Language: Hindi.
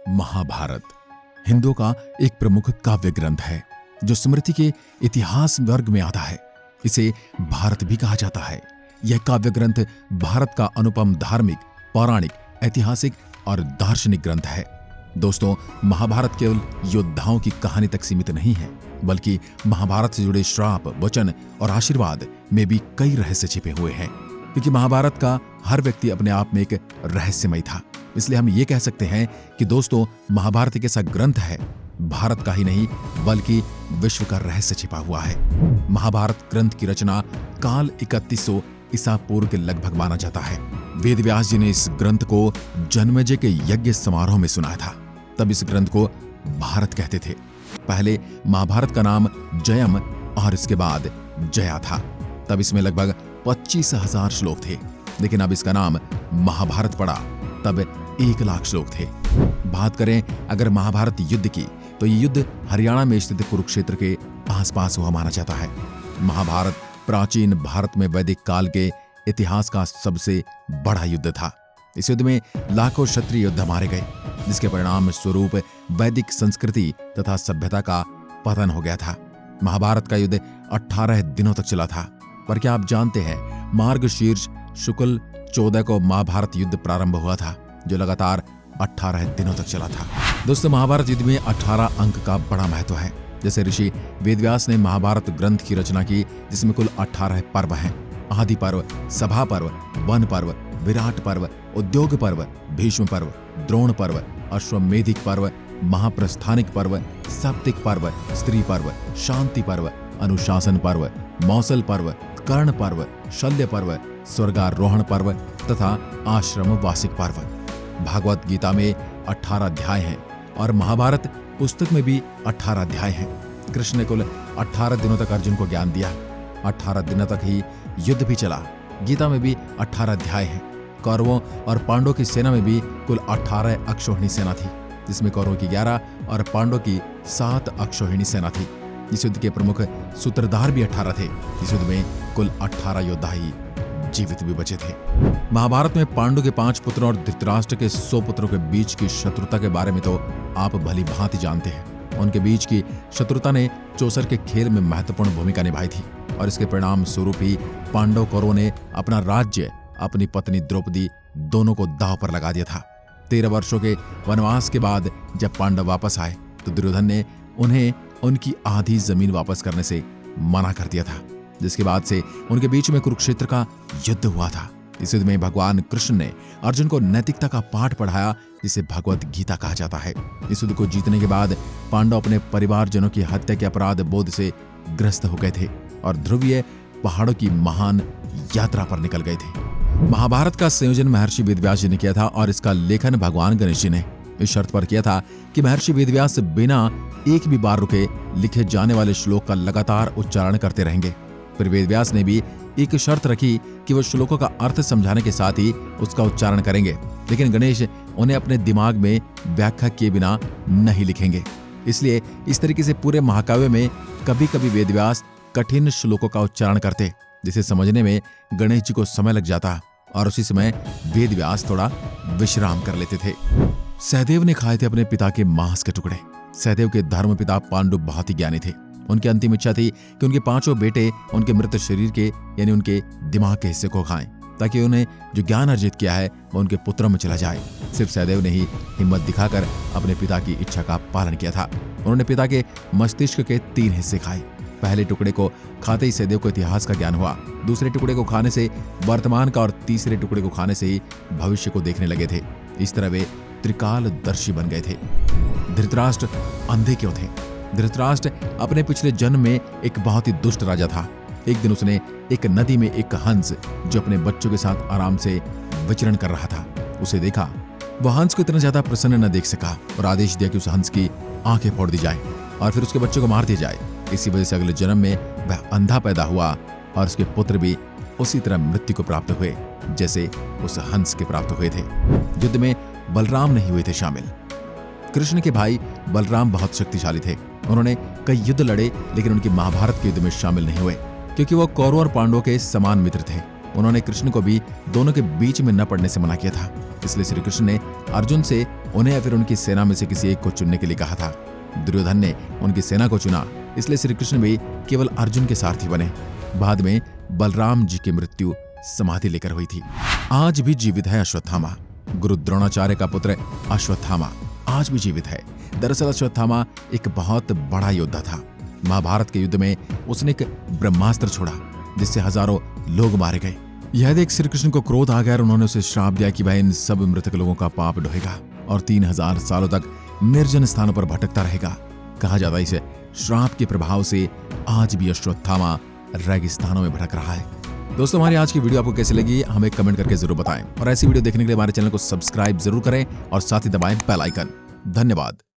महाभारत हिंदुओं का एक प्रमुख काव्य ग्रंथ है जो स्मृति के इतिहास वर्ग में आता है। इसे भारत भी कहा जाता है। यह काव्य ग्रंथ भारत का अनुपम धार्मिक, पौराणिक, ऐतिहासिक और दार्शनिक ग्रंथ है। दोस्तों, महाभारत केवल योद्धाओं की कहानी तक सीमित नहीं है, बल्कि महाभारत से जुड़े श्राप, वचन और आशीर्वाद में भी कई रहस्य छिपे हुए हैं। क्योंकि महाभारत का हर व्यक्ति अपने आप में एक रहस्यमय था, इसलिए हम ये कह सकते हैं कि दोस्तों, महाभारत एक ऐसा ग्रंथ है, भारत का ही नहीं बल्कि विश्व का रहस्य छिपा हुआ है। महाभारत ग्रंथ की रचना काल 3100 ईसा पूर्व के लगभग माना जाता है। वेद व्यास जी ने इस ग्रंथ को जन्मेजय के यज्ञ समारोह में सुनाया था। तब इस ग्रंथ को भारत कहते थे। पहले महाभारत का नाम जयम और इसके बाद जया था। तब इसमें लगभग 25,000 श्लोक थे, लेकिन अब इसका नाम महाभारत पड़ा तब 1,00,000 श्लोक थे। बात करें अगर महाभारत युद्ध की, तो ये युद्ध हरियाणा में स्थित कुरुक्षेत्र के आसपास हुआ माना जाता है। महाभारत प्राचीन भारत में वैदिक काल के इतिहास का सबसे बड़ा युद्ध था। इस युद्ध में लाखों क्षत्रिय योद्धा मारे गए, जिसके परिणाम स्वरूप वैदिक संस्कृति तथा सभ्यता का पतन हो गया था। महाभारत का युद्ध 18 दिनों तक चला था। पर क्या आप जानते हैं, मार्गशीर्ष शुक्ल 14 को महाभारत युद्ध प्रारंभ हुआ था, जो लगातार 18 दिनों तक चला था। दोस्तों, महाभारत युद्ध में 18 अंक का बड़ा महत्व है। जैसे ऋषि वेदव्यास ने महाभारत ग्रंथ की रचना की, जिसमें कुल 18 पर्व हैं। आदि पर्व, सभा पर्व, वन पर्व, विराट पर्व, उद्योग पर्व, भीष्म पर्व, द्रोण पर्व, अश्वमेधिक पर्व, महाप्रस्थानिक पर्व, सप्तिक पर्व, स्त्री पर्व, शांति पर्व, अनुशासन पर्व, मौसल पर्व, कर्ण पर्व, शल्य पर्व, स्वर्गारोहण पर्व तथा आश्रम वासिक पर्व। भागवत गीता में 18 अध्याय हैं और महाभारत पुस्तक में भी 18 अध्याय हैं। कृष्ण ने कुल 18 दिनों तक अर्जुन को ज्ञान दिया। 18 दिनों तक ही युद्ध भी चला। गीता में भी 18 अध्याय हैं। कौरवों और पांडवों की सेना में भी कुल 18 अक्षौहिणी सेना थी, जिसमें कौरवों की 11 और पांडवों की 7 अक्षौहिणी सेना थी। इस युद्ध के प्रमुख सूत्रधार भी 18 थे। इस युद्ध में कुल 18 योद्धा ही जीवित भी बचे थे। महाभारत में पांडु के 5 पुत्रों और धृतराष्ट्र के 100 पुत्रों के बीच की शत्रुता के बारे में तो आप भली भांति जानते हैं। उनके बीच की शत्रुता ने चौसर के खेल में महत्वपूर्ण भूमिका निभाई थी और इसके परिणाम स्वरूप ही पांडव कौरवों ने अपना राज्य, अपनी पत्नी द्रौपदी दोनों को दांव पर लगा दिया था। 13 वर्षों के वनवास के बाद जब पांडव वापस आए तो दुर्योधन ने उन्हें उनकी आधी जमीन वापस करने से मना कर दिया था, जिसके बाद से उनके बीच में कुरुक्षेत्र का युद्ध हुआ था। इस युद्ध में भगवान कृष्ण ने अर्जुन को नैतिकता का पाठ पढ़ाया, जिसे भगवत गीता कहा जाता है। इस युद्ध को जीतने के बाद पांडव अपने परिवारजनों की हत्या के अपराध बोध से ग्रस्त हो गए थे और ध्रुवीय पहाड़ों की महान यात्रा पर निकल गए थे। महाभारत का संयोजन महर्षि वेदव्यास जी ने किया था और इसका लेखन भगवान गणेश जी ने इस शर्त पर किया था कि महर्षि वेदव्यास बिना एक भी बार रुके लिखे जाने वाले श्लोक का लगातार उच्चारण करते रहेंगे। फिर वेदव्यास ने भी एक शर्त रखी कि वो श्लोकों का अर्थ समझाने के साथ ही उसका उच्चारण करेंगे, लेकिन गणेश उन्हें अपने दिमाग में व्याख्या किए बिना नहीं लिखेंगे। इसलिए इस तरीके से पूरे महाकाव्य में कभी कभी वेदव्यास कठिन श्लोकों का उच्चारण करते, जिसे समझने में गणेश जी को समय लग जाता और उसी समय वेदव्यास थोड़ा विश्राम कर लेते थे। सहदेव ने खाए थे अपने पिता के मांस के टुकड़े। सहदेव के धर्मपिता पांडु बहुत ही ज्ञानी थे। उनकी अंतिम इच्छा थी कि उनके 5 बेटे उनके मृत शरीर के यानी उनके दिमाग के हिस्से को खाएं, ताकि उन्हें जो ज्ञान अर्जित किया है वो उनके पुत्रों में चला जाए। सिर्फ सहदेव ने ही हिम्मत दिखाकर अपने पिता की इच्छा का पालन किया था। उन्होंने पिता के मस्तिष्क के 3 हिस्से खाए। पहले टुकड़े को खाते ही सहदेव को इतिहास का ज्ञान हुआ। दूसरे टुकड़े को खाने से वर्तमान का और तीसरे टुकड़े को खाने से ही भविष्य को देखने लगे थे। इस तरह वे त्रिकालदर्शी बन गए थे। धृतराष्ट्र अंधे क्यों थे? धृतराष्ट्र अपने पिछले जन्म में एक बहुत ही दुष्ट राजा था। एक दिन उसने एक नदी में एक हंस जो अपने बच्चों के साथ आराम से विचरण कर रहा था, उसे देखा। वह हंस को इतना ज्यादा प्रसन्न न देख सका और आदेश दिया कि उस हंस की आंखें फोड़ दी जाए और फिर उसके बच्चों को मार दिया जाए। इसी वजह से अगले जन्म में वह अंधा पैदा हुआ और उसके पुत्र भी उसी तरह मृत्यु को प्राप्त हुए जैसे उस हंस के प्राप्त हुए थे। युद्ध में बलराम नहीं हुए थे शामिल। कृष्ण के भाई बलराम बहुत शक्तिशाली थे। उन्होंने कई युद्ध लड़े, लेकिन उनकी महाभारत के युद्ध में शामिल नहीं हुए, क्योंकि वो कौरवों और पांडवों के समान मित्र थे। उन्होंने कृष्ण को भी दोनों के बीच में न पड़ने से मना किया था। इसलिए श्री कृष्ण ने अर्जुन से उन्हें या फिर उनकी सेना में से किसी एक को चुनने के लिए कहा था। दुर्योधन ने उनकी सेना को चुना, इसलिए श्री कृष्ण भी केवल अर्जुन के सारथी बने। बाद में बलराम जी की मृत्यु समाधि लेकर हुई थी। आज भी जीवित है अश्वत्थामा। गुरु द्रोणाचार्य का पुत्र अश्वत्थामा आज भी जीवित है। दरअसल अश्वत्थामा एक बहुत बड़ा योद्धा था। महाभारत के युद्ध में उसने एक ब्रह्मास्त्र छोड़ा जिससे हजारों लोग मारे गए। यह देख श्री कृष्ण को क्रोध आ गया और उन्होंने उसे श्राप दिया कि वह इन सब मृतक लोगों का पाप ढोएगा और 3000 सालों तक निर्जन स्थानों पर भटकता रहेगा। कहा जाता है इसे श्राप के प्रभाव से आज भी अश्वत्थामा रेगिस्तानों में भटक रहा है। दोस्तों, हमारी आज की वीडियो आपको कैसी लगी हमें कमेंट करके जरूर बताएं और ऐसी वीडियो देखने के लिए हमारे चैनल को सब्सक्राइब जरूर करें और साथ ही दबाएं बेल आइकन। धन्यवाद।